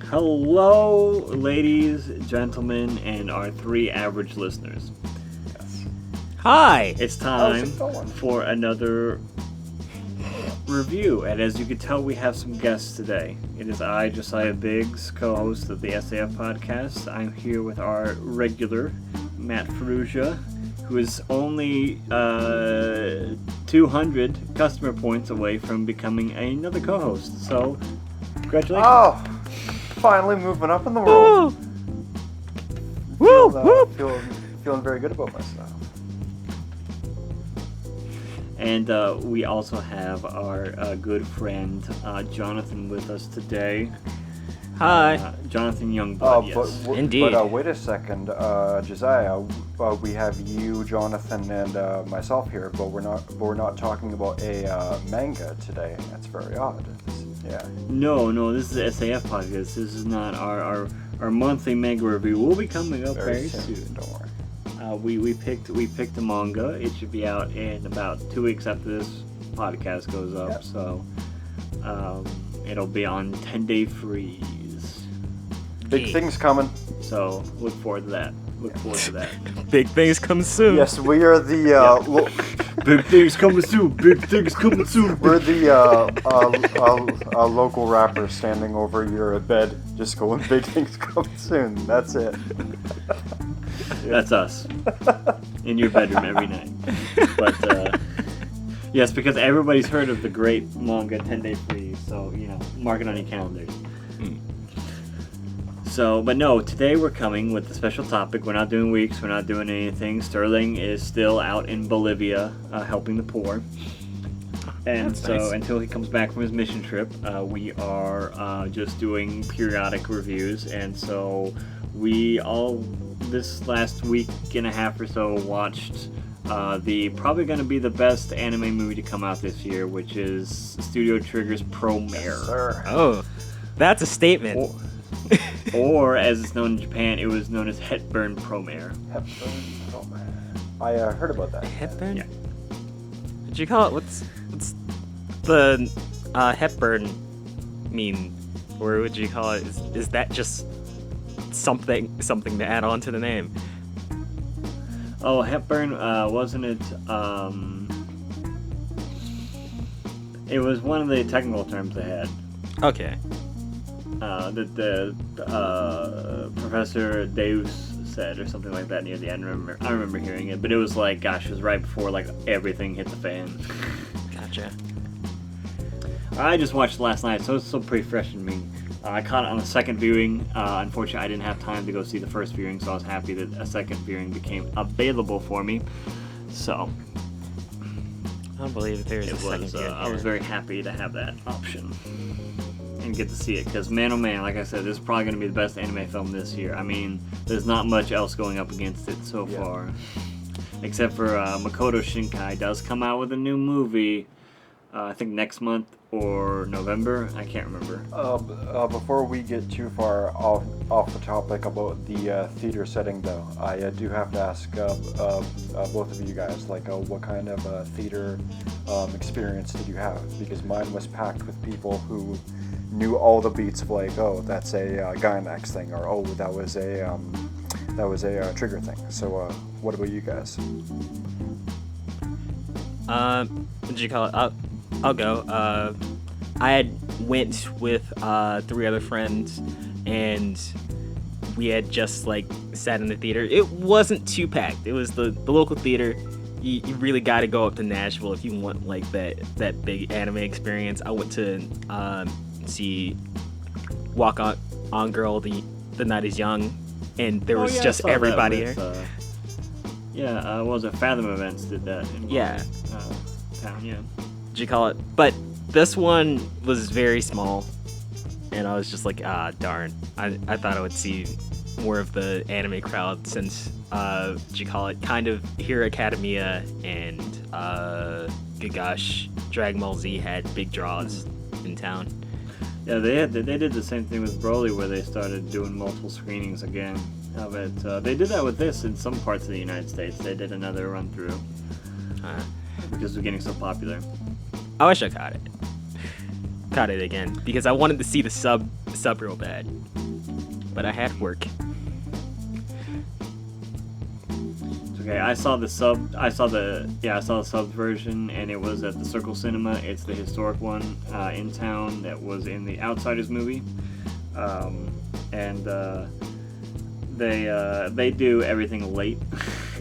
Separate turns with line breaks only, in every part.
Hello, ladies, gentlemen, and our 3 average listeners.
Yes.
Hi!
It's time
How's it going?
for another review, and as you can tell, we have some guests today. It is I, Josiah Biggs, co-host of the SAF Podcast. I'm here with our regular, Matt Ferrugia, who is only 200 customer points away from becoming another co-host. So, congratulations.
Oh, finally moving up in the world. Feeling very good about myself.
And we also have our good friend Jonathan with us today.
Hi.
Jonathan Youngblood, yes.
Indeed.
But wait a second, Josiah. We have you, Jonathan, and myself here, but we're not talking about a manga today. That's very odd. Yeah.
No, this is the SAF podcast. This is not our monthly manga review. We'll be coming up very soon.
Don't worry.
We picked a manga. It should be out in about 2 weeks after this podcast goes up.
Yep.
So it'll be on 10-day freeze.
Big things coming.
So look forward to that.
Big things come soon.
Yes, we are the.
Big things coming soon. Big things coming soon.
We're the local rappers standing over your bed, just going, "Big things coming soon." That's it.
That's us in your bedroom every night. But yes, because everybody's heard of the great manga 10-day freeze, so mark it on your calendars. So, but no, today we're coming with a special topic. We're not doing weeks. We're not doing anything. Sterling is still out in Bolivia helping the poor. And
That's
so
nice.
until he comes back from his mission trip, we are just doing periodic reviews. And so we all, this last week and a half or so, watched the probably going to be the best anime movie to come out this year, which is Studio Trigger's Promare.
Yes, sir.
Oh, that's a statement.
Or, as it's known in Japan, it was known as Hepburn Promare.
Hepburn. Oh man, I heard about that.
Hepburn?
Yeah.
What'd you call it? What's the Hepburn mean? Or would you call it? Is that just something to add on to the name?
Oh, Hepburn, wasn't it? It was one of the technical terms they had.
Okay.
That Professor Deus said, or something like that near the end. I remember hearing it, but it was like, gosh, it was right before everything hit the fan.
Gotcha.
I just watched it last night, so it's still pretty fresh in me. I caught it on the second viewing. Unfortunately, I didn't have time to go see the first viewing, so I was happy that a second viewing became available for me. So
I don't believe there's a second here.
I was very happy to have that option and get to see it, because man, oh man, like I said, this is probably going to be the best anime film this year. I mean, there's not much else going up against it so far, except for Makoto Shinkai does come out with a new movie, I think next month or November, I can't remember.
Before we get too far off the topic about the theater setting, though, I do have to ask both of you guys, what kind of theater experience did you have? Because mine was packed with people who knew all the beats of oh, that's a Gainax thing, or oh, that was a Trigger thing. So what about you guys?
What did you call it? I'll go. I had went with 3 other friends, and we had just sat in the theater. It wasn't too packed. It was the local theater. You really got to go up to Nashville if you want that big anime experience. I went to see Walk On Girl, the Night Is Young, and there was just everybody there.
What was it? Fathom Events did that in my town, yeah.
Did you call it? But this one was very small, and I was just darn. I thought I would see more of the anime crowd since, kind of Hero Academia and Gagash Dragon Ball Z had big draws in town.
Yeah, they did the same thing with Broly, where they started doing multiple screenings again of it. They did that with this in some parts of the United States. They did another run through because it was getting so popular.
I wish I caught it. boycott it again because I wanted to see the sub real bad, but I had work.
Okay, I saw the subs version, and it was at the Circle Cinema. It's the historic one in town that was in the Outsiders movie, and they do everything late.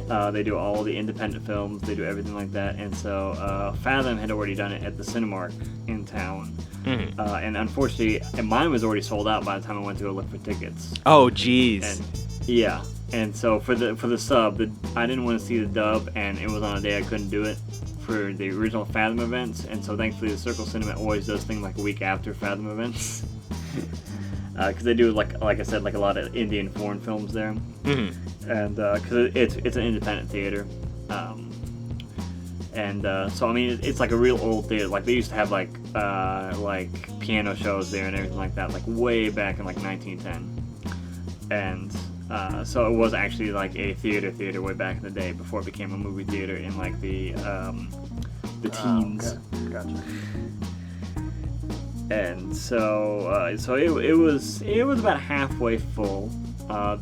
They do all the independent films. They do everything like that, and so Fathom had already done it at the Cinemark in town, and unfortunately, mine was already sold out by the time I went to go look for tickets.
Oh, jeez.
And, yeah. And so for the sub, I didn't want to see the dub, and it was on a day I couldn't do it for the original Fathom events. And so thankfully, the Circle Cinema always does things like a week after Fathom events, because they do like I said, like a lot of indie and foreign films there, and because it's an independent theater, and so I mean it's like a real old theater. Like they used to have like piano shows there and everything like that, like way back in like 1910, and. So it was actually like a theater way back in the day before it became a movie theater in like the teens.
Okay. Gotcha.
And so it was about halfway full.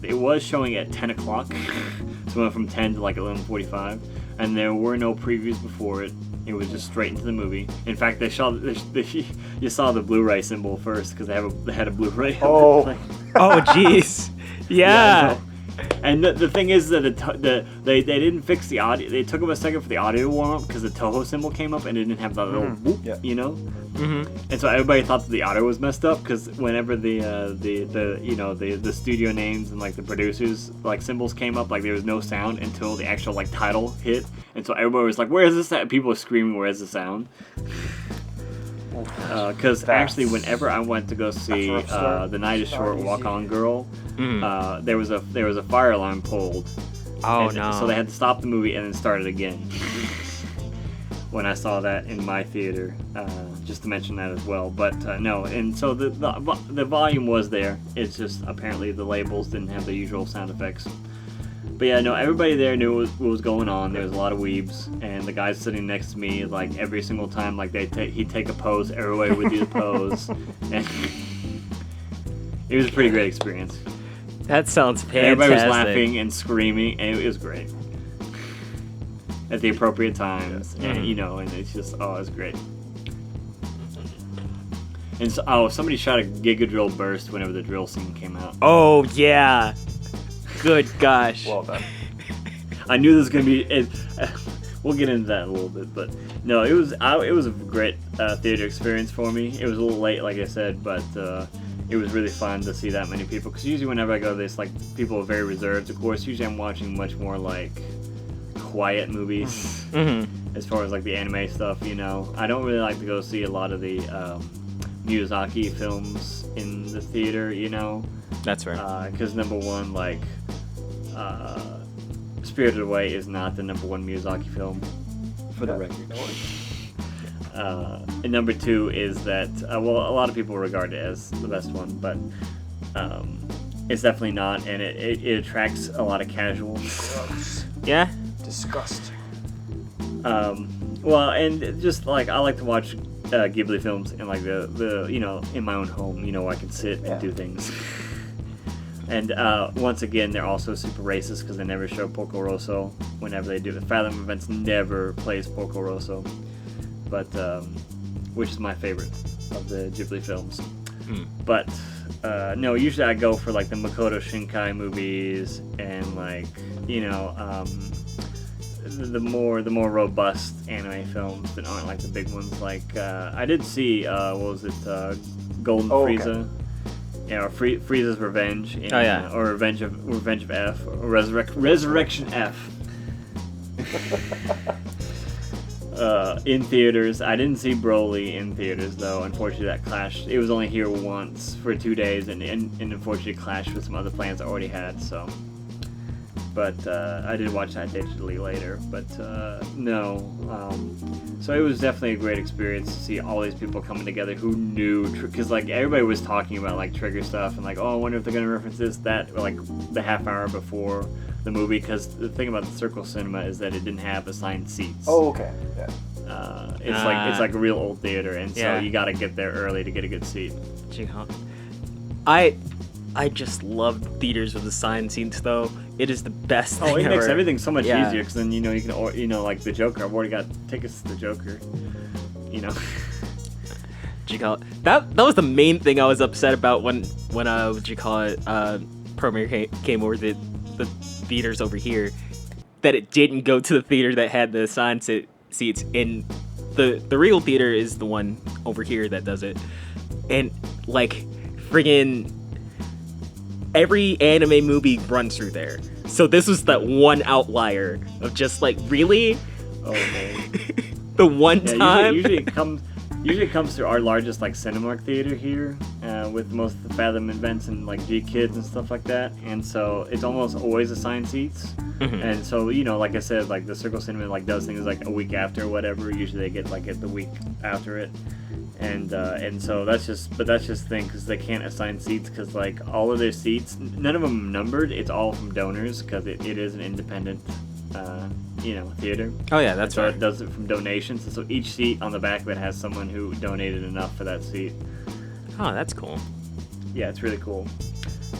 It was showing at 10 o'clock, so it went from 10 to like 11:45, and there were no previews before it. It was just straight into the movie. In fact, you saw the Blu-ray symbol first because they had a Blu-ray.
Oh.
Oh, jeez. Yeah.
And the thing is that they didn't fix the audio. They took them a second for the audio to warm up because the Toho symbol came up and it didn't have that little whoop, you know. And so everybody thought that the audio was messed up because whenever the studio names and like the producers like symbols came up, like there was no sound until the actual like title hit, and so everybody was like, "Where is this at?" People were screaming, "Where is the sound?" Because actually, whenever I went to go see The Night Is Short, Walk On Girl, there was a fire alarm pulled.
Oh no!
So they had to stop the movie and then start it again. When I saw that in my theater, just to mention that as well. But no, and so the volume was there. It's just apparently the labels didn't have the usual sound effects. But yeah, no, everybody there knew what was going on. There was a lot of weebs, and the guys sitting next to me, like every single time, like he'd take a pose, everybody would do the pose, and it was a pretty great experience.
That sounds fantastic.
Everybody was laughing and screaming, and it was great at the appropriate times, and and it's just it's great. And so, somebody shot a Giga Drill burst whenever the drill scene came out.
Oh yeah. Good gosh.
Well done.
I knew this was gonna be. We'll get into that in a little bit, but no, it was a great theater experience for me. It was a little late, like I said, but it was really fun to see that many people. Because usually, whenever I go to this, like people are very reserved. Of course, usually I'm watching much more like quiet movies as far as like the anime stuff. I don't really like to go see a lot of the Miyazaki films in the theater.
That's right.
Because number one, like. Spirited Away is not the number one Miyazaki film, for the record. And number two is that, a lot of people regard it as the best one, but it's definitely not, and it attracts a lot of casuals.
Gross.
Yeah?
Disgusting.
And just like, I like to watch Ghibli films in like the in my own home, where I can sit and do things. And once again, they're also super racist because they never show Porco Rosso whenever they do. The Fathom events never plays Porco Rosso, but which is my favorite of the Ghibli films. But no, usually I go for like the Makoto Shinkai movies and like the more robust anime films that aren't like the big ones. Like I did see Golden Frieza.
Okay.
Yeah, or Frieza's Revenge. Or Revenge of F, or Resurrection F. In theaters. I didn't see Broly in theaters though. Unfortunately, that clashed. It was only here once for 2 days, and unfortunately clashed with some other plans I already had. So, but I did watch that digitally later. But no. So it was definitely a great experience to see all these people coming together who knew, because like everybody was talking about like trigger stuff and like, oh, I wonder if they're gonna reference this, that, or, like the half hour before the movie. Because the thing about the Circle Cinema is that it didn't have assigned seats.
Oh, okay. Yeah.
It's like a real old theater, and so
Yeah.
you got to get there early to get a good seat.
I just love theaters with assigned seats, though. It is the best thing
Oh, it makes
ever.
everything so much
Yeah.
easier because then you can like the Joker. I've already got tickets to the Joker.
That was the main thing I was upset about when Promare came over the theaters over here, that it didn't go to the theater that had the assigned seats. And the real theater is the one over here that does it. And like friggin' every anime movie runs through there. So this was that one outlier of just like, really?
Oh man.
The one time?
Usually it comes through our largest like Cinemark theater here, with most of the Fathom events and like G Kids and stuff like that. And so it's almost always assigned seats.
Mhm.
And so like I said, like the Circle Cinema like does things like a week after or whatever. Usually they get like it the week after it. And so that's just the thing, because they can't assign seats because like all of their seats, none of them numbered. It's all from donors because it is an independent theater.
Oh yeah, that's
So
right.
it does it from donations, and so each seat on the back of it has someone who donated enough for that seat.
Oh, that's cool.
Yeah, it's really cool.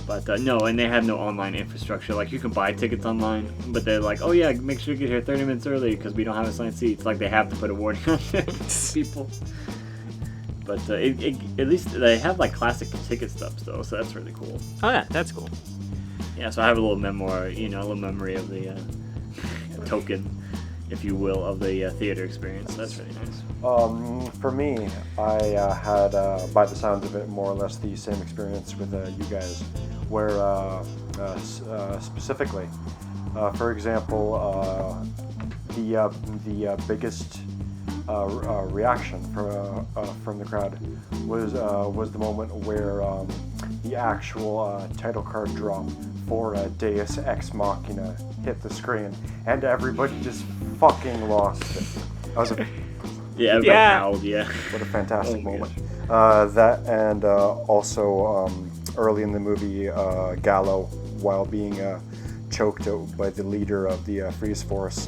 But no, and they have no online infrastructure. Like you can buy tickets online, but they're like, oh yeah, make sure you get here 30 minutes early because we don't have assigned seats. Like they have to put a warning on there to people. But at least they have like classic ticket stubs though, so that's really cool.
Oh yeah, that's cool.
Yeah, so I have a little memory, a little memory of the token, if you will, of the theater experience. That's really nice.
For me, I had, by the sounds of it, more or less the same experience with you guys, where specifically, for example, the biggest reaction from the crowd was the moment where the actual title card drop for Deus Ex Machina hit the screen, and everybody just fucking lost it. That was
Everybody howled, yeah.
what a fantastic
Oh my
moment. That and also early in the movie, Gallo, while being choked out by the leader of the Freeze Force,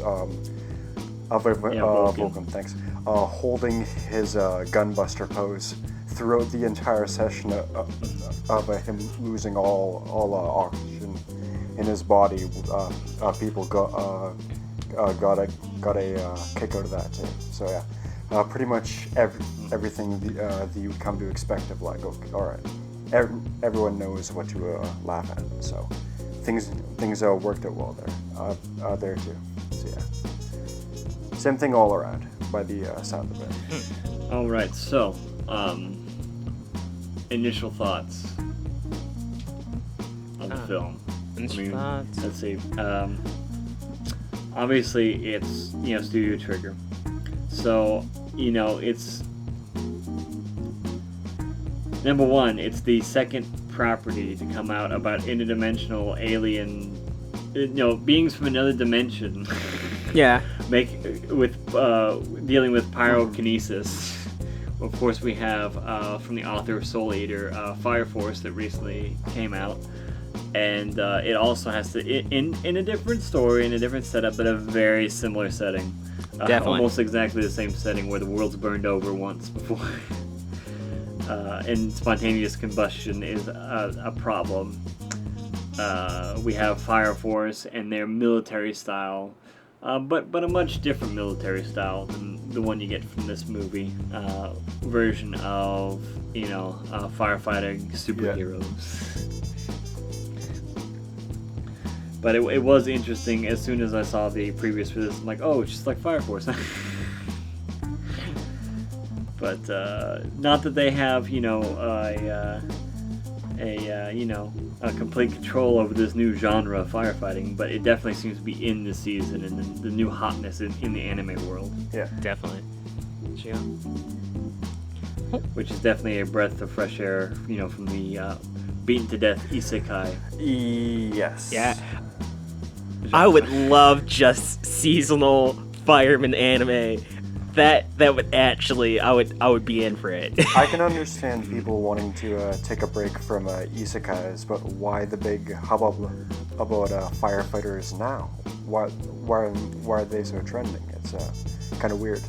Vulcan, thanks, holding his gunbuster pose throughout the entire session of him losing all oxygen in his body. People got a kick out of that too. So yeah, pretty much everything that you come to expect of like, okay, all right, everyone knows what to laugh at. So things worked out well there too. So yeah. Same thing all around, by the sound of it.
All right, so initial thoughts of the film.
Thoughts.
Let's see. Obviously, it's Studio Trigger, so it's number one. It's the second property to come out about interdimensional alien, beings from another dimension.
Yeah.
Dealing with pyrokinesis. Of course, we have from the author of Soul Eater, Fire Force, that recently came out, and it also has to in a different story, in a different setup, but a very similar setting.
Definitely.
Almost exactly the same setting where the world's burned over once before, and spontaneous combustion is a problem. We have Fire Force and their military style. But a much different military style than the one you get from this movie version of firefighting superheroes. But it was interesting. As soon as I saw the previews for this, I'm like, oh, it's just like Fire Force. But not that they have a complete control over this new genre of firefighting, but it definitely seems to be in this season and the new hotness in the anime world.
Yeah,
Definitely. Yeah.
Which is definitely a breath of fresh air, from the beaten to death isekai.
Yes.
Yeah. I would love just seasonal fireman anime. That would actually, I would be in for it.
I can understand people wanting to take a break from isekais, but why the big hubbub about firefighters now? Why are they so trending? It's kind of weird.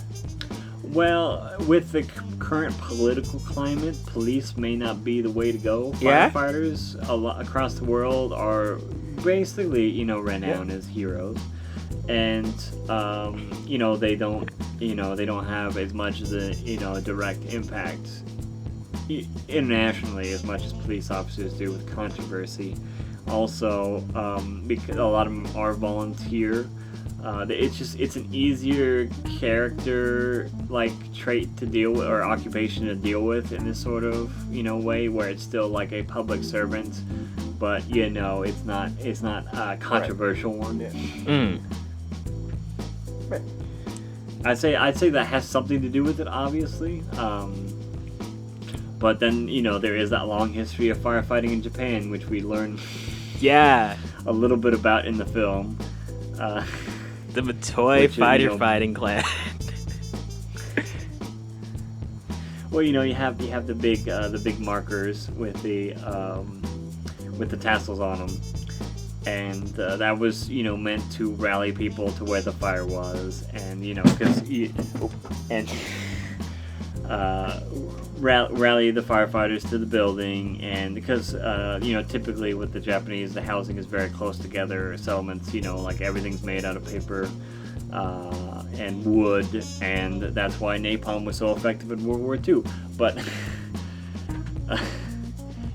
Well, with the current political climate, police may not be the way to go.
Yeah?
Firefighters across the world are basically, renowned as heroes, and they don't have as much as a direct impact internationally as much as police officers do with controversy. Also, because a lot of them are volunteer. It's an easier character trait to deal with, or occupation to deal with in this sort of way, where it's still like a public servant, but it's not a controversial one.
Yeah. Right.
I'd say that has something to do with it, obviously. But then there is that long history of firefighting in Japan, which we learn
Yeah.
a little bit about in the film.
The Matoi fighting clan.
Well, you have the big markers with the tassels on them, and that was meant to rally people to where the fire was, and rally the firefighters to the building, and because typically with the Japanese, the housing is very close together, settlements, everything's made out of paper and wood, and that's why napalm was so effective in World War II. But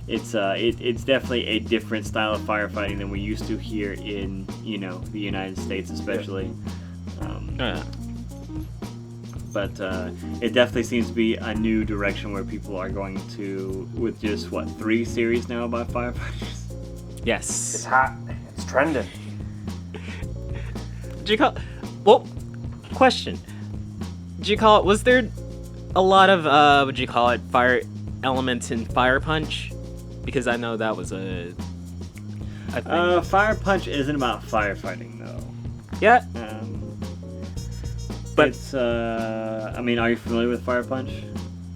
it's definitely a different style of firefighting than we used to here in the United States, especially. But it definitely seems to be a new direction where people are going to, with just 3 series now about firefighters.
Yes.
It's hot. It's trending.
Question. Was there a lot of fire elements in Fire Punch? Because I know that was a thing.
Fire Punch isn't about firefighting though.
Yeah. But
it's are you familiar with Fire Punch?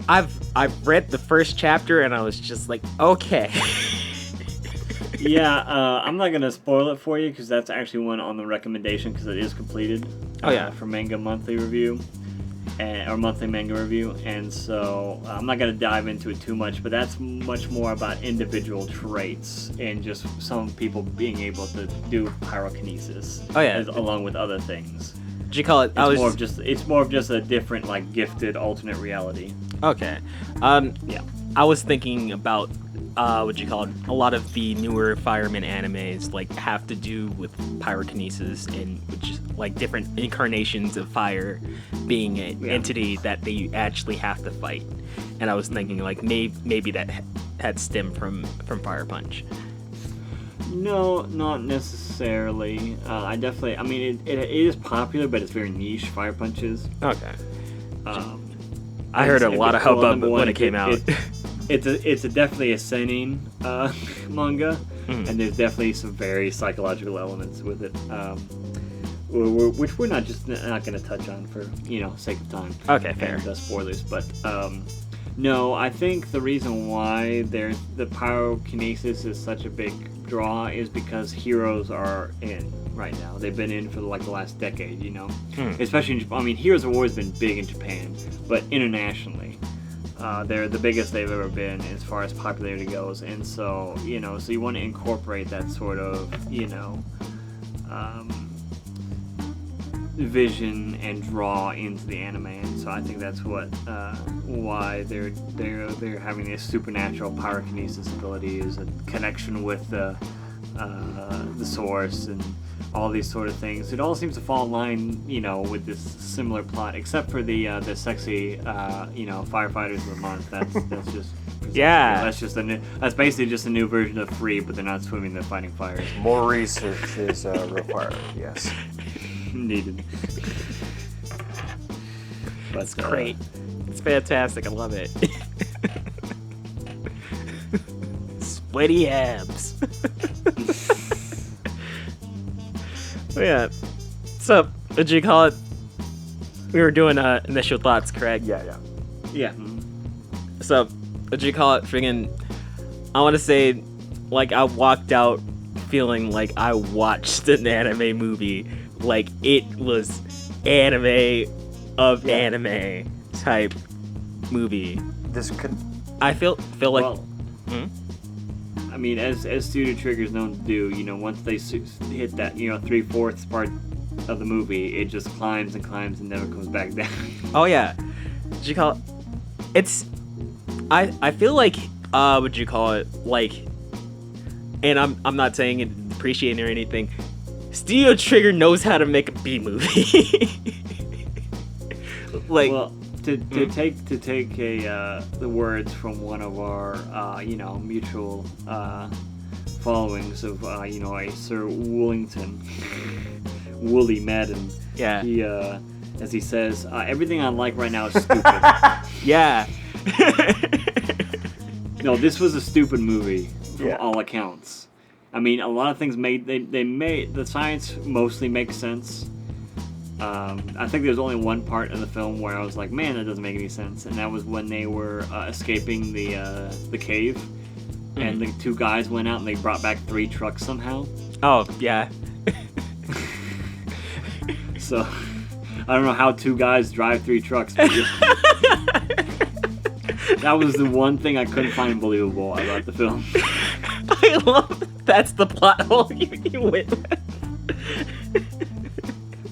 I've read the first chapter and I was just like, okay.
Yeah, I'm not gonna spoil it for you because that's actually one on the recommendation because it is completed.
Oh yeah.
For Manga Monthly Review, or Monthly Manga Review, and so I'm not gonna dive into it too much. But that's much more about individual traits and just some people being able to do pyrokinesis.
Oh yeah.
Along with other things.
It's
more of just a different gifted alternate reality.
Okay.
Yeah.
I was thinking about a lot of the newer fireman animes have to do with pyrokinesis and which is different incarnations of fire being an entity that they actually have to fight. And I was thinking maybe that had stemmed from Fire Punch.
No, not necessarily. It is popular, but it's very niche. Fire Punch is.
Okay. I heard a lot of hubbub when it came out.
It's definitely a seinen manga, and there's definitely some very psychological elements with it, which we're not going to touch on for sake of time.
Okay, fair.
And spoilers, but no, I think the reason why the pyrokinesis is such a big draw is because heroes are in right now. They've been in for the last decade, especially in Japan. Heroes have always been big in Japan, but internationally. They're the biggest they've ever been as far as popularity goes, and so so you want to incorporate that sort of vision and draw into the anime, and so I think that's why they're having this supernatural pyrokinesis ability, is a connection with the source and all these sort of things. It all seems to fall in line, with this similar plot, except for the sexy, firefighters of the month. That's just
yeah.
That's basically just a new version of Free, but they're not swimming; they're fighting fires.
More research is required. Yes.
Needed.
That's great. It's fantastic. I love it. Sweaty abs. Yeah. So, we were doing initial thoughts, correct?
Yeah.
So, friggin', I want to say, I walked out feeling like I watched an anime movie. It was anime of anime. type movie.
This could.
I feel like.
Well, I mean, as Studio Trigger's known to do, once they hit that, 3/4 part of the movie, it just climbs and climbs and never comes back down.
Oh yeah, would you call it? It's. I feel like would you call it like? And I'm not saying it appreciating or anything. Studio Trigger knows how to make a B movie. Like.
Well, to take the words from one of our mutual followings of a Sir Woolington, Wooly Madden.
Yeah.
He as he says, everything I like right now is stupid.
Yeah.
No, this was a stupid movie from all accounts. I mean, a lot of things they made the science mostly makes sense. I think there's only one part of the film where I was like, man, that doesn't make any sense, and that was when they were escaping the cave, and the two guys went out and they brought back 3 trucks somehow.
Oh yeah.
So I don't know how 2 guys drive 3 trucks. But that was the one thing I couldn't find believable about the film.
I love that's the plot hole you went with.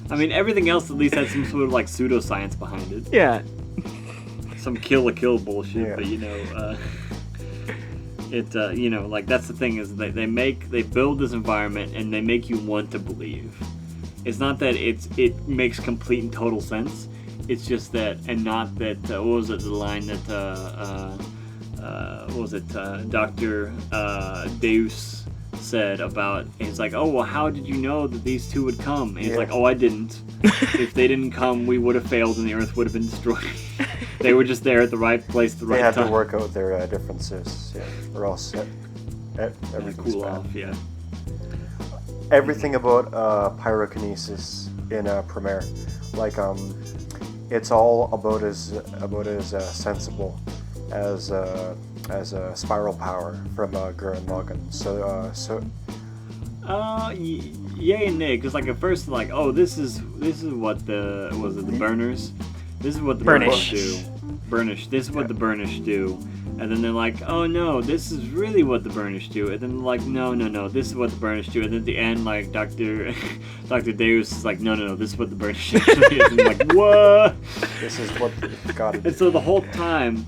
I mean, everything else at least had some sort of like pseudoscience behind it.
Yeah.
Some kill bullshit,
Yeah.
but like that's the thing is they build this environment and they make you want to believe. It's not that it makes complete and total sense. It's just that, and not that. What was it? The line that what was it? Dr. Deus said about. He's like, oh well, how did you know that these 2 would come? And he's like, oh, I didn't. If they didn't come, we would have failed and the Earth would have been destroyed. They were just there at the right place, at the right
They had
time.
to work out their differences, or else everything's
Cool
bad.
off, yeah.
Everything about pyrokinesis in Promare, like it's all about as sensible as a spiral power from Gurren Lagann.
Yay and nay, because like at first like, oh, this is what the burners, this is what the
Burnish
do, this is what the burnish do, and then they're like, oh no, this is really what the burnish do, and then they're like, no, this is what the burnish do, and then at the end like Dr. Deus is like, no, this is what the burnish actually is, and I'm like, what?
This is what got it.
And so the whole time.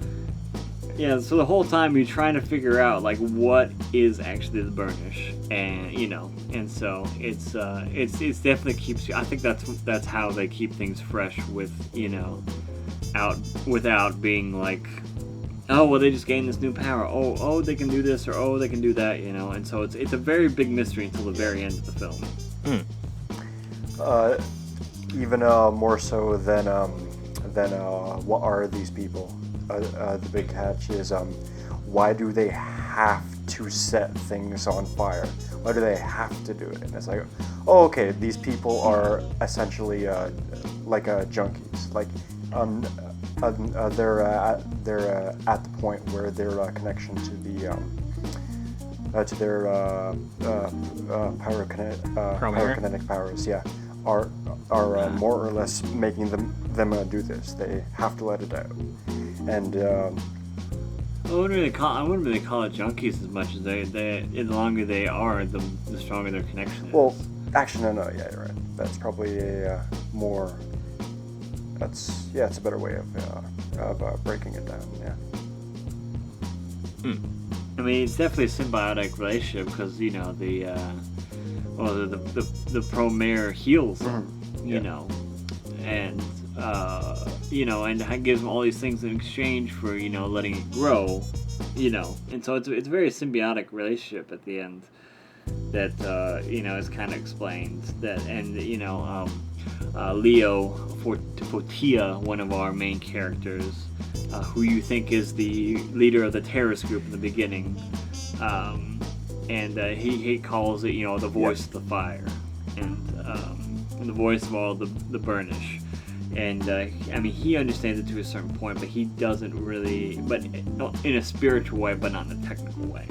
Yeah, so the whole time you're trying to figure out like what is actually the burnish, and and so it's definitely keeps you. I think that's how they keep things fresh with out without being like, oh well, they just gained this new power. Oh they can do this, or oh they can do that, and so it's a very big mystery until the very end of the film.
Even more so than what are these people? The big catch is why do they have to set things on fire? Why do they have to do it? And it's like, oh, okay, these people are essentially like junkies. Like they're at the point where their connection to their pyrokinetic powers, are more or less making them do this. They have to let it out. And
I wouldn't really call it junkies as much as they the longer they are, the stronger their connection is.
well, actually, no, yeah, you're right. That's probably a more. It's a better way of breaking it down. Yeah.
I mean, it's definitely a symbiotic relationship because the Promare heals them, and and gives them all these things in exchange for letting it grow, and so it's a very symbiotic relationship at the end that is kind of explained that, and Leo Fortia, one of our main characters, who you think is the leader of the terrorist group in the beginning, and he calls it the voice of the fire, and the voice of all the burnish. And I mean, he understands it to a certain point, but he doesn't really, but in a spiritual way, but not in a technical way.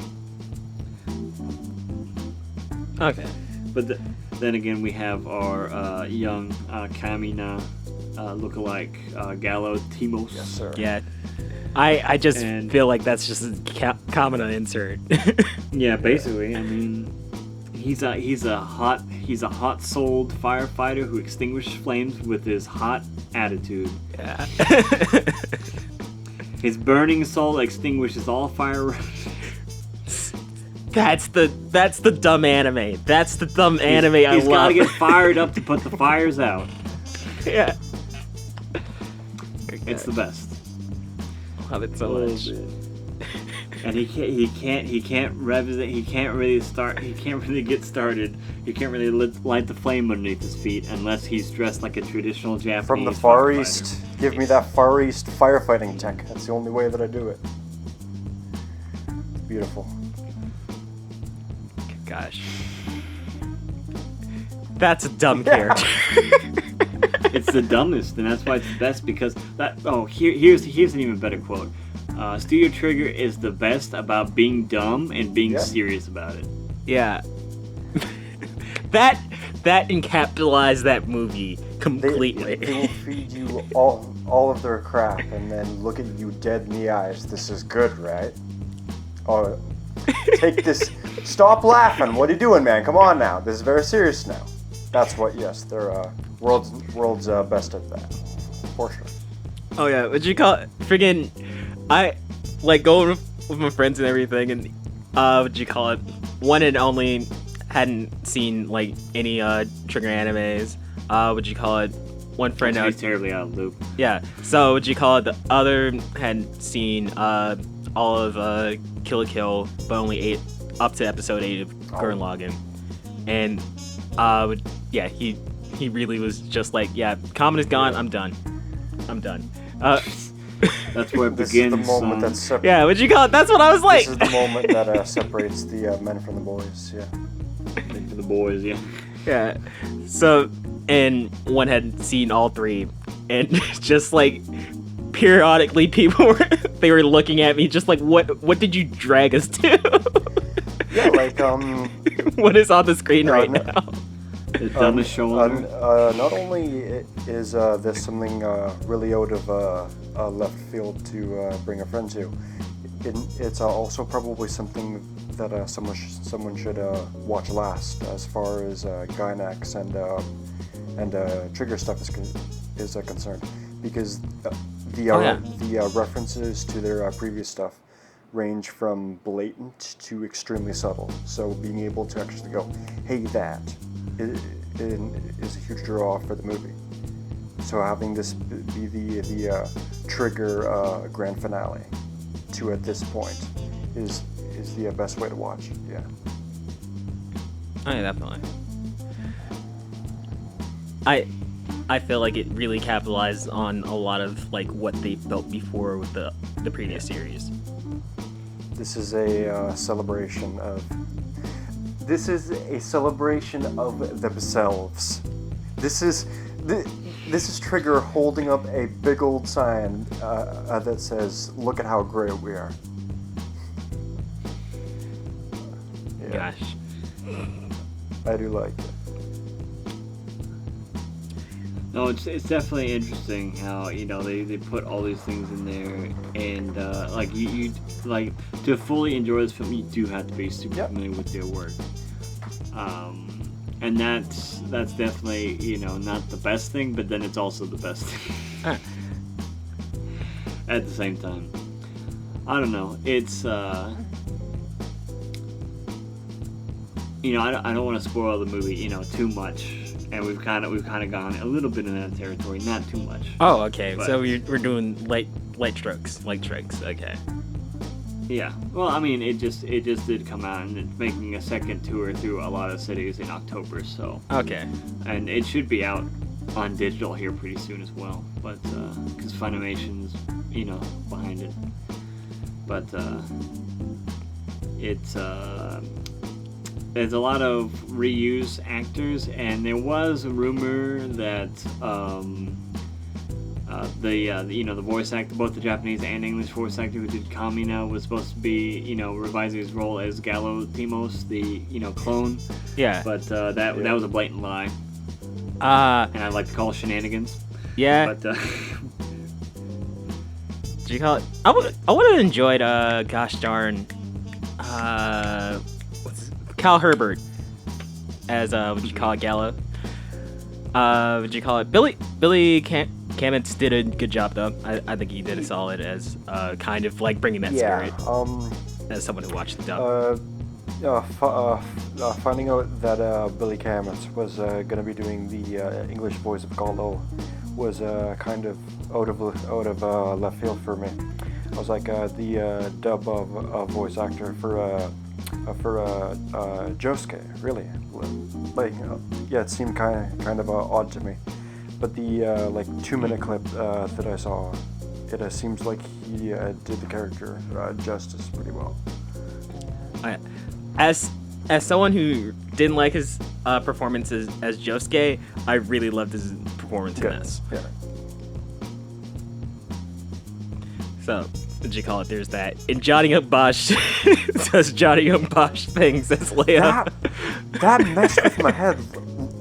Okay.
But then again, we have our young Kamina lookalike Gallo Timos.
Yes, sir.
Yeah. I just
And-
feel like that's just a common insert.
Yeah, basically. I mean, he's a hot-souled firefighter who extinguishes flames with his hot attitude.
Yeah.
His burning soul extinguishes all fire.
That's the dumb anime. That's the dumb anime I
He's
love.
gotta get fired up to put the fires out.
Yeah.
It's the best.
Love it so much.
And he can't really get started. He can't really light the flame underneath his feet unless he's dressed like a traditional Japanese
From the Far
firefighter.
East, give me that Far East firefighting tech. That's the only way that I do it. It's beautiful.
Gosh. That's a dumb character.
It's the dumbest, and that's why it's the best because that. Oh, here's an even better quote. Studio Trigger is the best about being dumb and being
Yeah.
serious about it.
Yeah. that encapsulates that movie completely.
They will feed you all of their crap and then look at you dead in the eyes. This is good, right? Oh, take this. Stop laughing. What are you doing, man? Come on now. This is very serious now. That's what. Yes, they're world's best at that, for sure.
Oh yeah, what you call it? Friggin', I like going with my friends and everything, and what you call it? One and only hadn't seen like any Trigger animes. What you call it? One friend
He's terribly out of loop.
yeah. So what you call it? The other hadn't seen all of Kill la Kill, but only up to episode 8 of Gurren Lagann, and yeah, he really was just like, yeah, Kamen is gone. I'm done.
That's where it
This
begins.
is the moment
son.
that separates.
Yeah, what you call it? That's what I was like.
This is the moment that separates the men from the boys. Yeah.
For the boys, yeah.
Yeah. So, and one had seen all 3, and just like periodically, people were looking at me, just like, what did you drag us to?
Yeah, like
What is on the screen right
no-
now?
The dumbest show on earth.
Not only is this something really out of left field to bring a friend to, it's also probably something that someone should watch last, as far as Gynax and Trigger stuff is concerned, because the references to their previous stuff range from blatant to extremely subtle. So being able to actually go, hey, that is a huge draw for the movie. So having this be the Trigger grand finale to at this point is the best way to watch. Yeah.
Oh yeah, definitely. I feel like it really capitalized on a lot of like what they built before with the previous series.
This is a celebration of. This is a celebration of themselves. This is Trigger holding up a big old sign that says, "Look at how great we are." Yeah,
Gosh.
I do like it.
No, it's definitely interesting how they put all these things in there, and like you like to fully enjoy this film, you do have to be super familiar with their work, and that's definitely not the best thing, but then it's also the best thing at the same time. I don't know. It's I don't want to spoil the movie too much. And we've kind of gone a little bit in that territory, not too much.
Oh, okay.
But-
So we're doing light strokes. Okay.
Yeah. Well, I mean, it just did come out, and it's making a second tour through a lot of cities in October. So.
Okay.
And it should be out on digital here pretty soon as well, but because Funimation's behind it, but it's. There's a lot of reuse actors, and there was a rumor that the voice actor, both the Japanese and English voice actor who did Kamina, was supposed to be revising his role as Gallo Timos, the clone.
Yeah.
But that was a blatant lie,
And
and I like to call it shenanigans.
Yeah.
But
Did you call it? I would have enjoyed. Gosh darn. Cal Herbert as what you call it, Gallo. What you call it? Billy Kamitz did a good job though. I think he did a solid as kind of like bringing that spirit. As someone who watched the dub.
Finding out that Billy Kamitz was going to be doing the English voice of Gallo was kind of out of left field for me. I was like the dub of voice actor for Josuke, really. Like it seemed kind of odd to me. But the 2-minute clip that I saw, it seems like he did the character justice pretty well.
As someone who didn't like his performance as Josuke, I really loved his performance in this.
Yeah.
So, what you call it? There's that. In Johnny Young Bosch does Johnny Young Bosch things as Leia.
That messed with my head.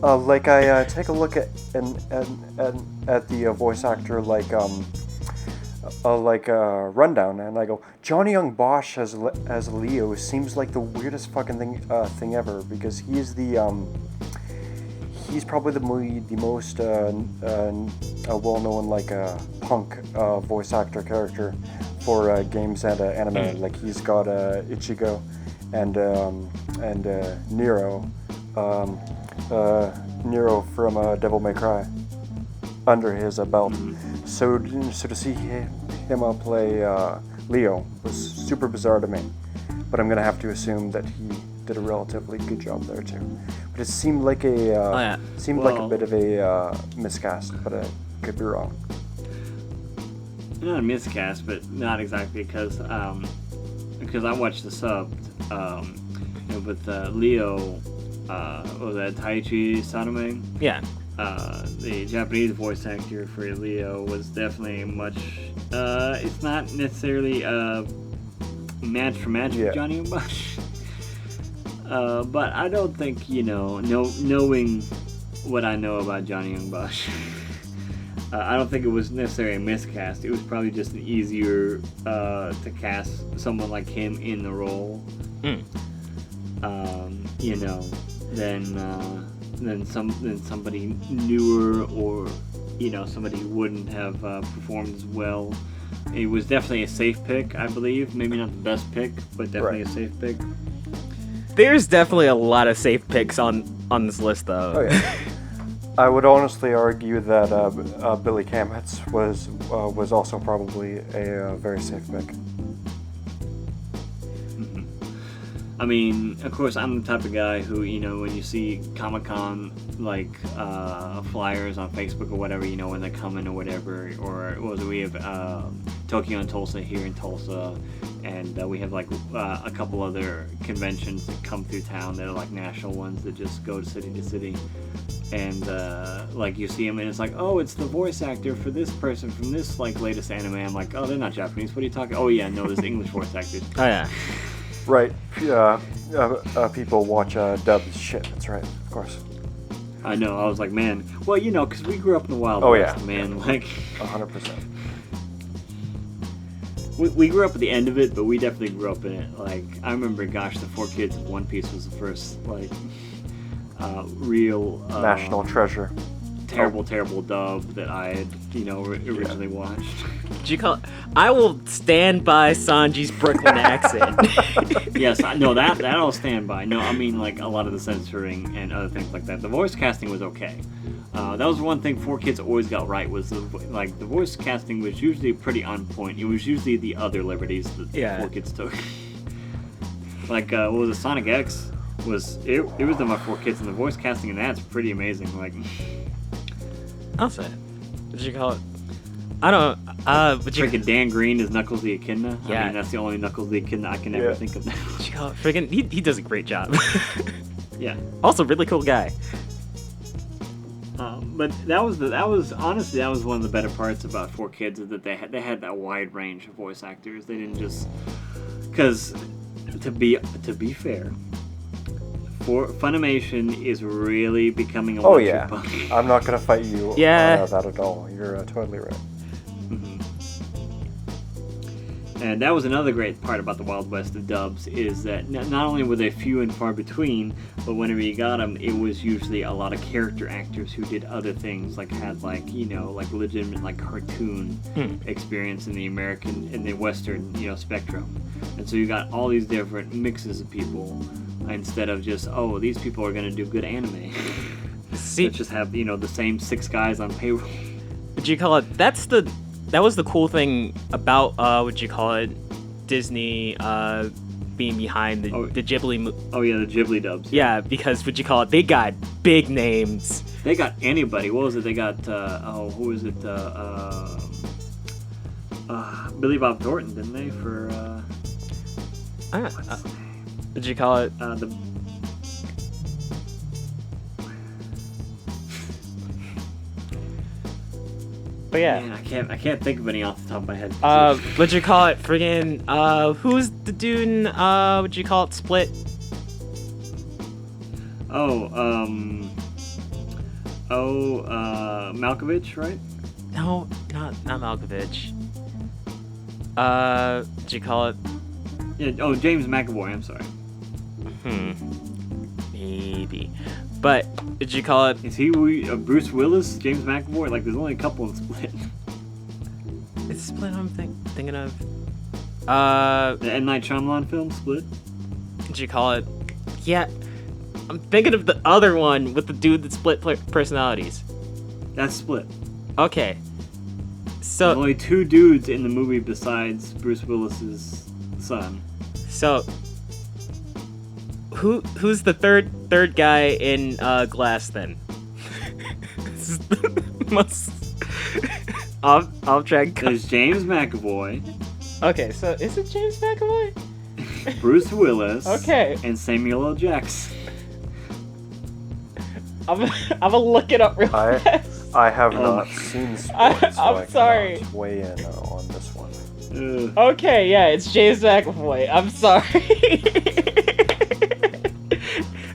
I take a look at the voice actor rundown, and I go, Johnny Young Bosch as Leo seems like the weirdest fucking thing ever, because he's probably the most well-known punk voice actor character for games and anime. Like he's got Ichigo and Nero from Devil May Cry under his belt. So to see him play Leo was super bizarre to me, but I'm gonna have to assume that he did a relatively good job there too. But it seemed like a bit of a miscast, but I could be wrong.
Not a miscast, but not exactly, because I watched the sub with Leo. Was that Taichi Sanome?
Yeah.
The Japanese voice actor for Leo was definitely much. It's not necessarily match for match with Johnny Young Bosch. But I don't think, knowing what I know about Johnny Young Bosch, I don't think it was necessarily a miscast. It was probably just an easier to cast someone like him in the role. Than somebody newer, or somebody who wouldn't have performed as well. It was definitely a safe pick, I believe. Maybe not the best pick, but definitely a safe pick.
There's definitely a lot of safe picks on this list, though.
Oh yeah. I would honestly argue that Billy Kamitz was also probably a very safe pick.
I mean, of course, I'm the type of guy who, when you see Comic-Con, flyers on Facebook or whatever, when they're coming or whatever, or we have Tokyo and Tulsa here in Tulsa, and we have, a couple other conventions that come through town that are, national ones that just go to city, and, you see them, and it's like, oh, it's the voice actor for this person from this, latest anime. I'm like, oh, they're not Japanese. What are you talking? Oh, yeah, no, there's English voice actors.
Oh, yeah.
Right. People watch dubbed shit. That's right. Of course.
I know. I was like, man. Well, because we grew up in the Wild
West,
West, man.
100%.
We grew up at the end of it, but we definitely grew up in it. I remember, gosh, the 4 Kids of One Piece was the first, real
national treasure.
Terrible dub that I had, originally watched.
Did you call it? I will stand by Sanji's Brooklyn accent.
Yes, no, that I'll stand by. No, I mean, a lot of the censoring and other things like that. The voice casting was okay. That was one thing 4 Kids always got right, was the voice casting was usually pretty on point. It was usually the other liberties that 4 Kids took. What was it, Sonic X? It was done by 4 Kids, and the voice casting in that's pretty amazing.
I'll say. What did you call it? I don't.
Freaking Dan Green is Knuckles the Echidna.
Yeah.
I mean, that's the only Knuckles the Echidna I can ever think of now.
What you call it? Freaking, he does a great job.
Yeah.
Also, really cool guy.
But that was honestly one of the better parts about 4 Kids, is that they had that wide range of voice actors. They didn't just, because to be fair, Funimation is really becoming a
Oh
one-trick
yeah,
pony.
I'm not gonna fight you
Yeah.
on that at all. You're totally right.
Mhm. And that was another great part about the Wild West of dubs, is that not only were they few and far between, but whenever you got them, it was usually a lot of character actors who did other things, like had like legitimate like cartoon experience in the Western spectrum. And so you got all these different mixes of people instead of just these people are gonna do good anime.
See,
Just have the same 6 guys on payroll.
what you call it? That was the cool thing about Disney being behind the Ghibli.
Oh yeah, the Ghibli dubs.
Yeah, because they got big names.
They got anybody. What was it? They got who was it? Billy Bob Thornton, didn't they? For
What you call it?
the
But yeah.
Man, I can't think of any off the top of my head.
What you call it? Friggin' who's the dude in what you call it? Split.
Malkovich, right?
No, not Malkovich. What you call it?
Yeah. Oh, James McAvoy. I'm sorry.
Maybe. But what you call it?
Is he Bruce Willis? James McAvoy? Like, there's only a couple in Split.
It's Split. I'm thinking of.
The M. Night Shyamalan film, Split.
What you call it? Yeah, I'm thinking of the other one with the dude that split personalities.
That's Split.
Okay.
There's
So
only 2 dudes in the movie besides Bruce Willis's son.
who's the third guy in Glass then? This is the most I'll try and
There's James McAvoy,
Okay, so is it James McAvoy?
Bruce Willis,
Okay.
and Samuel L. Jackson.
I'm gonna look it up real fast.
I have not seen Split, so
I'm
I
sorry.
cannot weigh in on this one.
Okay, yeah, it's James McAvoy. I'm sorry.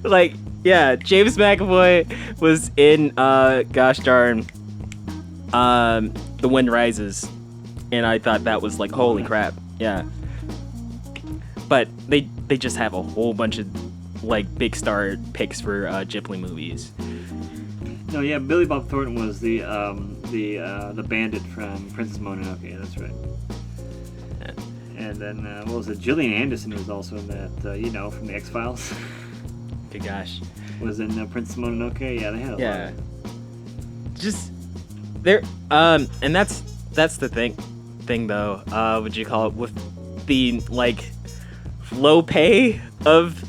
Like, yeah, James McAvoy was in gosh darn The Wind Rises. And I thought that was like, holy crap. Yeah. But they just have a whole bunch of like big star picks for Ghibli movies.
No, yeah, Billy Bob Thornton was the bandit from Princess Mononoke. That's right. And then what was it? Gillian Anderson was also in that. From the X-Files.
Good gosh.
Was in Princess Mononoke. Yeah, they had a lot.
Just there. And that's the thing though. Would you call it with the like low pay of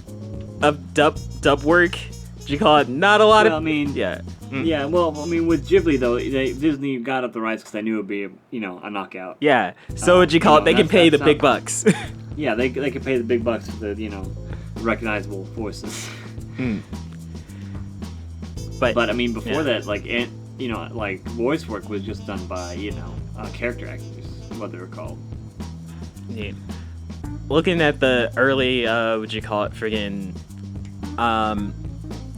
dub work? Would you call it not a lot of?
I mean,
yeah.
Yeah, well, I mean, with Ghibli though, Disney got up the rights because they knew it'd be a knockout.
Yeah. So would you call it? They can pay the
that's
big
how-
bucks.
Yeah, they can pay the big bucks for the recognizable voices.
But
But I mean, before
Yeah.
that, like voice work was just done by character actors, what they were called.
yeah. Looking at the early, would you call it? Friggin',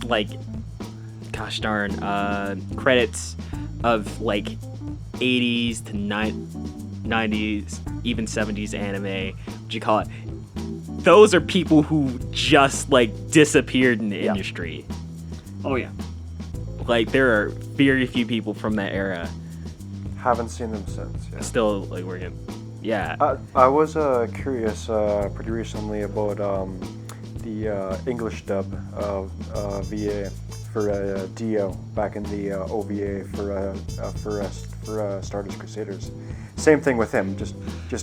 like, gosh darn, credits of like 80s to 90s, even 70s anime. Would you call it? Those are people who just like disappeared in the industry.
Oh yeah.
Like there are very few people from that era
Haven't seen them since. Yeah.
still like working. Yeah.
I was curious pretty recently about the English dub of VA for Dio back in the OVA for Stardust Crusaders. Same thing with him, just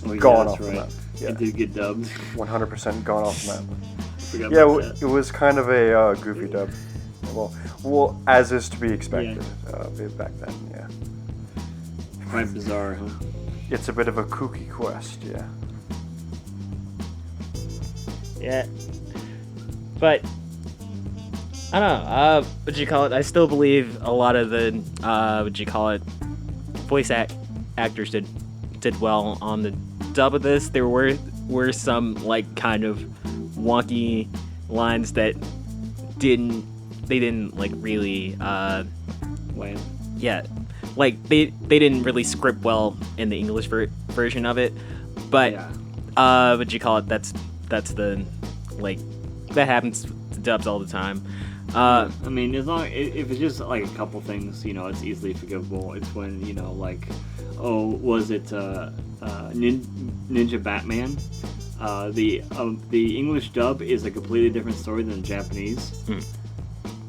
Oh, yeah,
gone
that's
off the
right.
map. Yeah,
It did get dubbed.
100% gone off the map.
Forgot
Yeah,
about that.
it was kind of a goofy dub. Well, as is to be expected back then. Yeah,
Quite bizarre, huh?
it's a bit of a kooky quest. Yeah.
Yeah. But I don't know. What'd you call it? I still believe a lot of the what'd you call it? Voice actors did well on the dub of this. There were some like kind of wonky lines that didn't like really
When?
yeah, like they didn't really script well in the English version of it, but
Yeah.
what you call it? That's the like that happens to dubs all the time.
I mean, as long if it's just like a couple things, you know, it's easily forgivable. It's when, you know, like, oh, was it Ninja Batman? The English dub is a completely different story than the Japanese,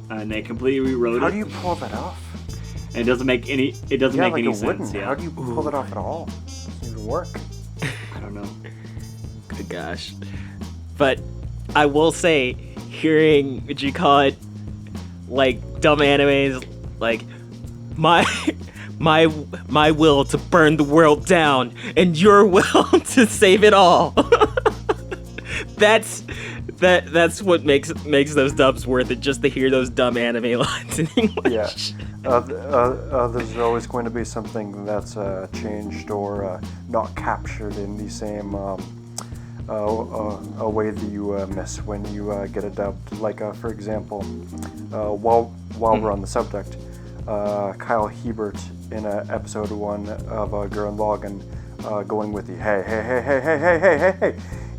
and they completely rewrote
How
it.
do you pull that off?
And it doesn't make any. It doesn't
Yeah,
make
like
any
it
sense.
wouldn't.
Yeah.
How do you pull it off at all? It doesn't even work.
I don't know.
Good gosh. But I will say, hearing what you call it, like dumb animes, like my will to burn the world down, and your will to save it all. That's what makes those dubs worth it. Just to hear those dumb anime lines in English.
Yeah. There's always going to be something that's changed or not captured in the same a way that you miss when you get it dubbed. Like, for example, while we're on the subject, Kyle Hebert in episode 1 of Gurren Lagann going with the hey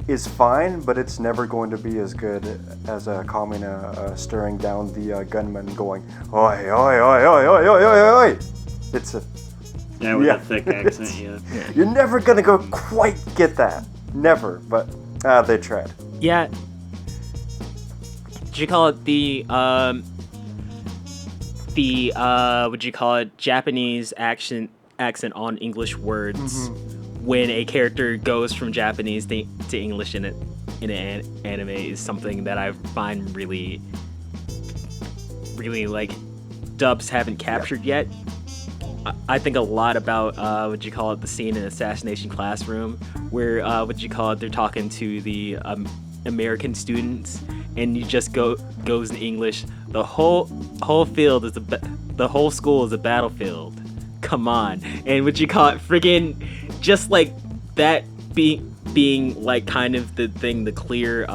is fine, but it's never going to be as good as Kamina staring down the gunman going oi oi oi oi oi oi oi oi. It's a
With a thick accent. Yeah.
You're never gonna go quite get that. Never, but they tried.
Yeah. Did you call it the what you call it, Japanese accent on English words when a character goes from Japanese to English in an anime is something that I find really like dubs haven't captured yet. I think a lot about what you call it, the scene in Assassination Classroom where what you call it, they're talking to the American students and you just goes in English. The whole field is the whole school is a battlefield. Come on. And what you call it, friggin' just like that being like kind of the thing, the clear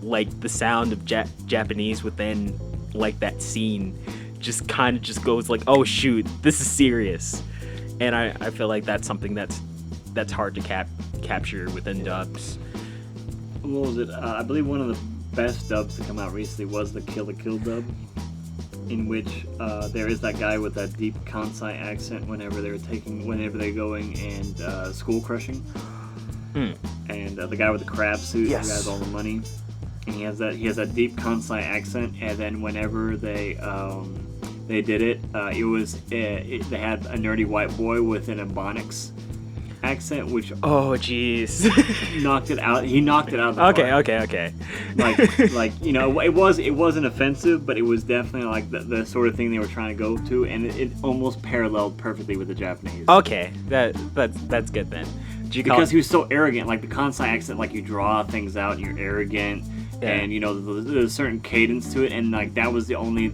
like the sound of Japanese within like that scene just kind of just goes like, oh shoot, this is serious. And I feel like that's something that's hard to capture within dubs.
What was it? I believe one of the best dubs to come out recently was the Kill la Kill dub, in which there is that guy with that deep Kansai accent whenever they're going and school crushing, and the guy with the crab suit who has all the money, and he has that deep Kansai accent, and then whenever they did it, they had a nerdy white boy with an Ebonics accent, which knocked it out. He knocked it out of the park.
Okay.
Like you know, it wasn't offensive, but it was definitely like the sort of thing they were trying to go to, and it almost paralleled perfectly with the Japanese.
Okay, that's good then.
Because he was so arrogant, like the Kansai accent, like you draw things out and you're arrogant, and you know there's a certain cadence to it, and like that was the only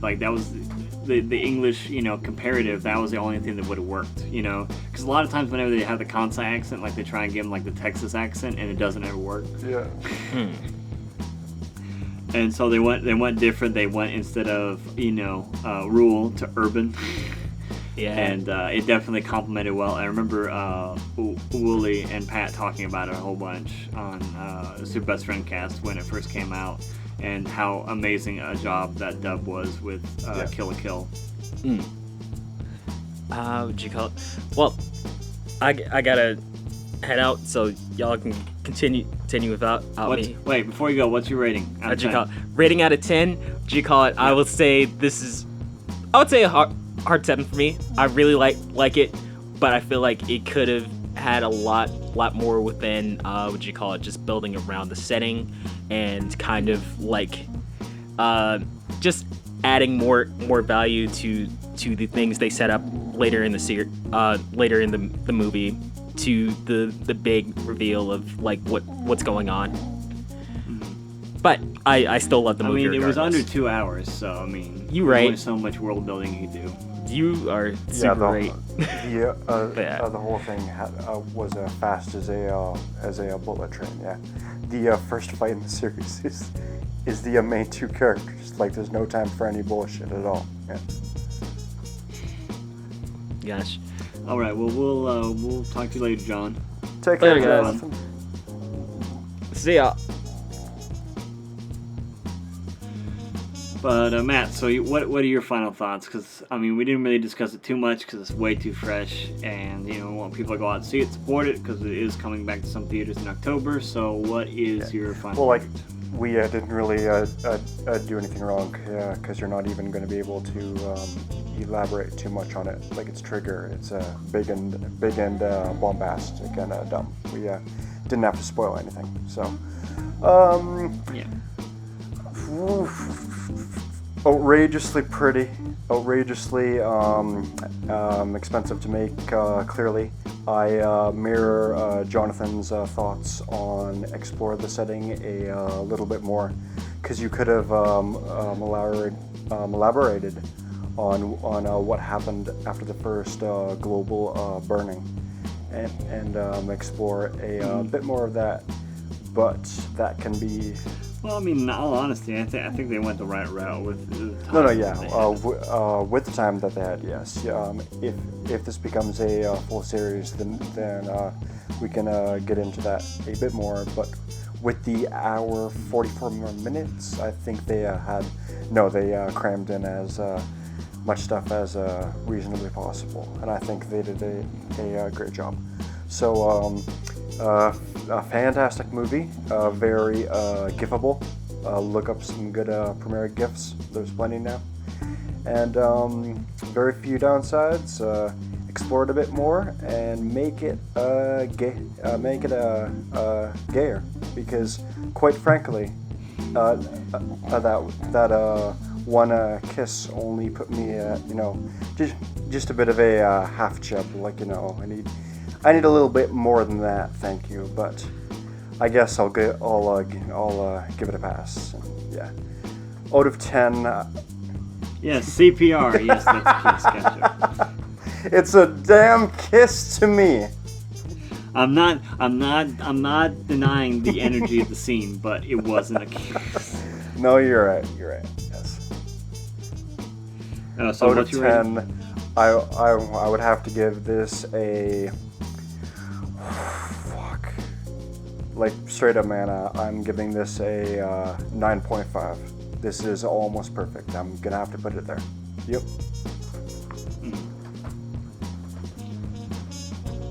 the English, you know, comparative, that was the only thing that would have worked, you know, because a lot of times whenever they have the Kansai accent, like they try and give them like the Texas accent, and it doesn't ever work.
Yeah.
And so they went different. They went, instead of, you know, rural to urban.
Yeah.
And it definitely complemented well. I remember Wooly and Pat talking about it a whole bunch on Super Best Friend Cast when it first came out, and how amazing a job that dub was with Kill la Kill.
What'd you call it? Well, I gotta head out, so y'all can continue without me.
Wait, before you go, what's your rating?
What'd you call it? Rating out of 10? What'd you call it? Yeah. I would say I would say a hard 7 for me. I really like it, but I feel like it could have had a lot more within what you call it, just building around the setting and kind of like just adding more value to the things they set up later in the movie, to the big reveal of like what's going on. But I still love the movie.
I mean,
regardless.
it was under 2 hours, so I mean,
you right.
There's only so much world building you can do.
You are super great.
The whole thing was fast as a bullet train. Yeah, the first fight in the series is the main two characters. Like, there's no time for any bullshit at all. Yeah.
Gosh.
All right. Well, we'll talk to you later, John.
Take care,
Later,
guys.
guys. See ya.
But Matt, so what are your final thoughts? Because I mean, we didn't really discuss it too much because it's way too fresh, and we want people to go out and see it, support it, because it is coming back to some theaters in October. So what is your final?
Well, like, we didn't really do anything wrong, because you're not even going to be able to elaborate too much on it. Like, it's Trigger, it's big and bombastic and dumb. We didn't have to spoil anything. So,
yeah.
Outrageously pretty, outrageously expensive to make, clearly. I mirror Jonathan's thoughts on explore the setting a little bit more, because you could have elaborated on what happened after the first global burning, and explore a bit more of that, but that can be...
Well, I mean, in all honesty, I think they went the right route with the time.
With the time that they had, yes. If this becomes a full series, then we can get into that a bit more. But with the hour 44 more minutes, I think they crammed in as much stuff as reasonably possible, and I think they did a great job. So. A fantastic movie, very gifable. Look up some good Promare gifs. There's plenty now, and very few downsides. Explore it a bit more and make it gayer, because quite frankly, that one kiss only put me at just a bit of a half chub. Like, I need a little bit more than that, thank you. But I guess I'll give it a pass. And, yeah, out of 10.
Yes, CPR. Yes, that's a kiss. Gotcha.
It's a damn kiss to me.
I'm not denying the energy of the scene, but it wasn't a kiss.
No, you're right. Yes.
So
out of
what's your
10,
rating?
I would have to give this a... Like, straight up, man, I'm giving this a 9.5. This is almost perfect. I'm gonna have to put it there. Yep.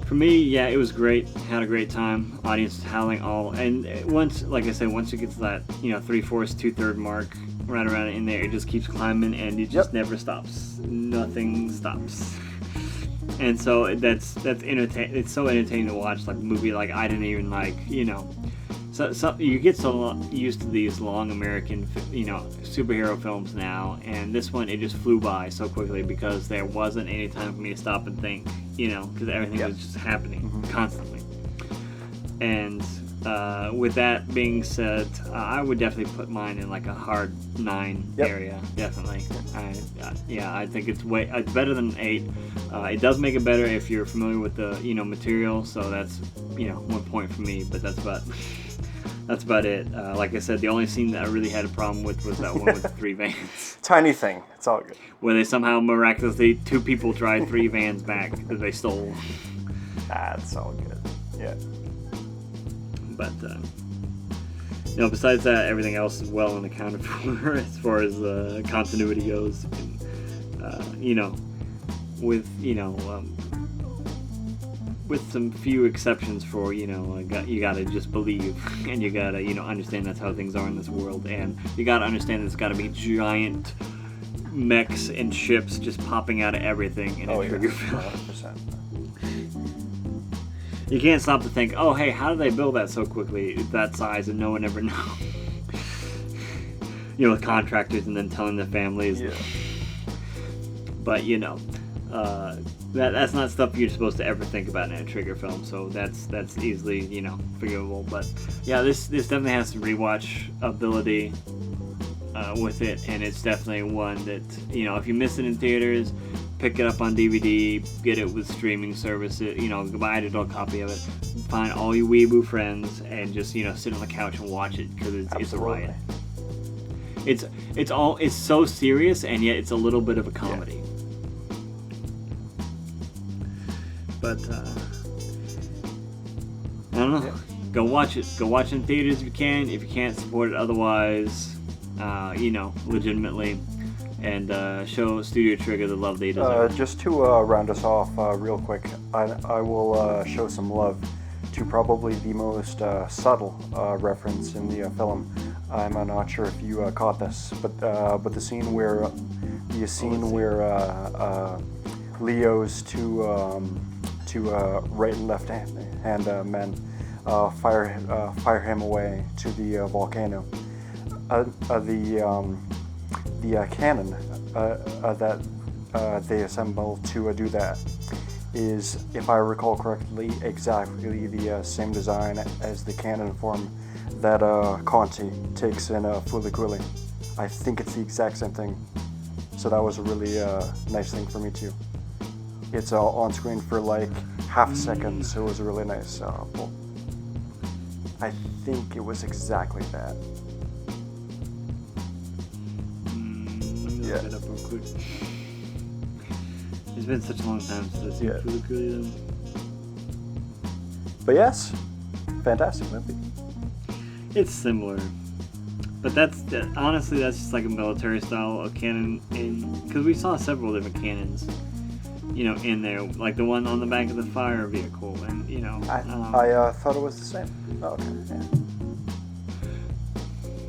For me, yeah, it was great. Had a great time. Audience howling all, and once, like I said, once it gets to that 3/4, 2/3 mark, right around in there, it just keeps climbing, and it just never stops. Nothing stops. And so that's entertaining. It's so entertaining to watch, like a movie like I didn't even like, So you get so used to these long American, superhero films now, and this one, it just flew by so quickly because there wasn't any time for me to stop and think, because everything was just happening constantly. And with that being said, I would definitely put mine in like a hard 9 area. Definitely. I think it's better than 8. It does make it better if you're familiar with the material. So that's 1 point for me. But that's about it. Like I said, the only scene that I really had a problem with was that one with the 3 vans.
Tiny thing. It's all good.
Where they somehow miraculously 2 people drive 3 vans back that they stole.
That's all good. Yeah.
But besides that, everything else is well and accounted for as far as continuity goes. And, with some few exceptions for you gotta just believe, and you gotta understand that's how things are in this world, and you gotta understand there's gotta be giant mechs and ships just popping out of everything in a Trigger film.
100%.
You can't stop to think, oh, hey, how did they build that so quickly, that size, and no one ever know? With contractors and then telling their families.
Yeah.
But, that's not stuff you're supposed to ever think about in a Trigger film, so that's easily, forgivable. But, yeah, this definitely has some rewatch ability with it, and it's definitely one that, if you miss it in theaters, pick it up on DVD, get it with streaming services, buy a digital copy of it, find all your weeaboo friends, and just, sit on the couch and watch it, because it's a riot. it's so serious, and yet it's a little bit of a comedy. But I don't know.
Yeah.
Go watch it. Go watch it in theaters if you can. If you can't, support it otherwise. Legitimately, and show Studio Trigger the love they deserve.
Just to round us off real quick, I will show some love to probably the most subtle reference in the film. I'm not sure if you caught this, but the scene where Leo's two right and left hand men fire him away to the volcano. The cannon that they assemble to do that is, if I recall correctly, exactly the same design as the cannon form that Conti takes in Fooly Cooly. I think it's the exact same thing. So that was a really nice thing for me too. It's on screen for like half a second, so it was a really nice pull. I think it was exactly that.
Look it up real quick. It's been such a long time since I've seen Fooly Cooly.
But yes, fantastic movie.
It's similar, but honestly that's just like a military style of cannon, because we saw several different cannons, in there, like the one on the back of the fire vehicle, and
I thought it was the same. Oh, okay. Yeah.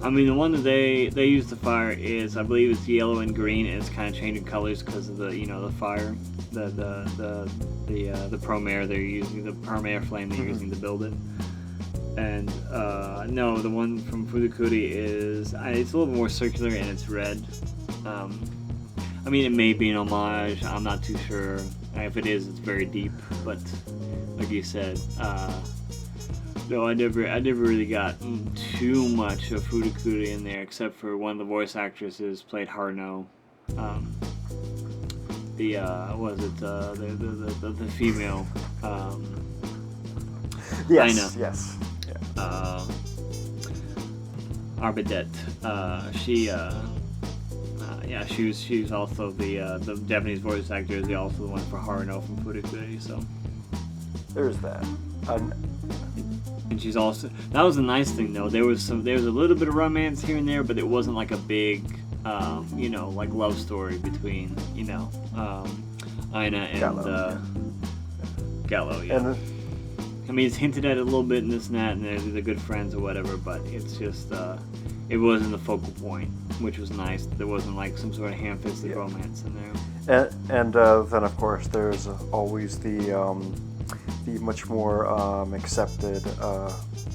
I mean, the one that they use to fire is, I believe, it's yellow and green, and it's kind of changing colors because of the the fire, the Promare they're using, the Promare flame they're using to build it. And no, the one from Fooly Cooly is it's a little more circular and it's red. I mean, it may be an homage. I'm not too sure. If it is, it's very deep. But like you said, no, I never really got too much of Fooly Cooly in there, except for one of the voice actresses played Harno. The female.
Yes.
Aina.
Yes.
Arbidette. She was also the Japanese voice actor. Is also the one for Haruno from Fooly Cooly. So
there's that.
And she's also, that was a nice thing though. There was a little bit of romance here and there, but it wasn't like a big, like love story between Aina and Gallo. Yeah.
And
I mean, it's hinted at a little bit in this and that, and they're good friends or whatever, but it's just, it wasn't the focal point, which was nice. There wasn't like some sort of ham-fisted romance in there.
And then of course there's always the much more accepted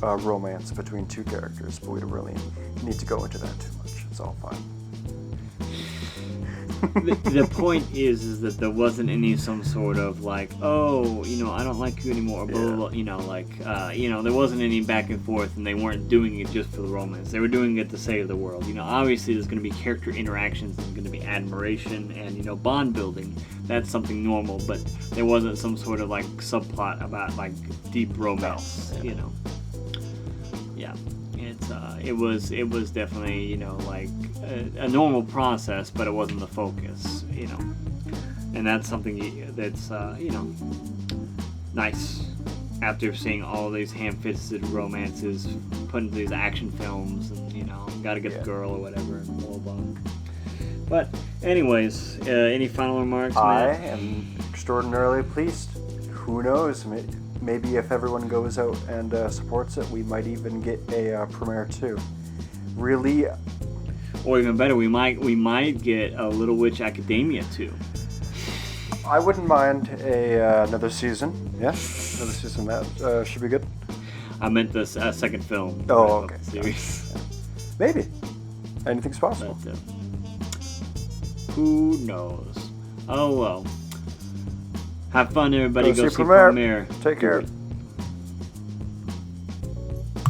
romance between two characters, but we don't really need to go into that too much. It's all fine.
The point is that there wasn't any some sort of like, oh, I don't like you anymore, blah, blah, blah, there wasn't any back and forth, and they weren't doing it just for the romance. They were doing it to save the world. Obviously there's going to be character interactions, there's going to be admiration, and bond building. That's something normal, but there wasn't some sort of like subplot about like deep romance. Yeah, it was definitely like a normal process, but it wasn't the focus, and that's something that's nice after seeing all these ham-fisted romances put into these action films, and gotta get the girl or whatever, and blah blah. But anyways, any final remarks, Matt?
I am extraordinarily pleased. Who knows? Maybe if everyone goes out and supports it, we might even get a Promare 2. Really?
Or even better, we might get a Little Witch Academia 2.
I wouldn't mind another season. Yeah, another season. That should be good.
I meant the second film.
Oh, okay.
Series.
Yeah. Maybe. Anything's possible.
But, who knows? Oh well. Have fun, everybody. Go see Promare.
Take care.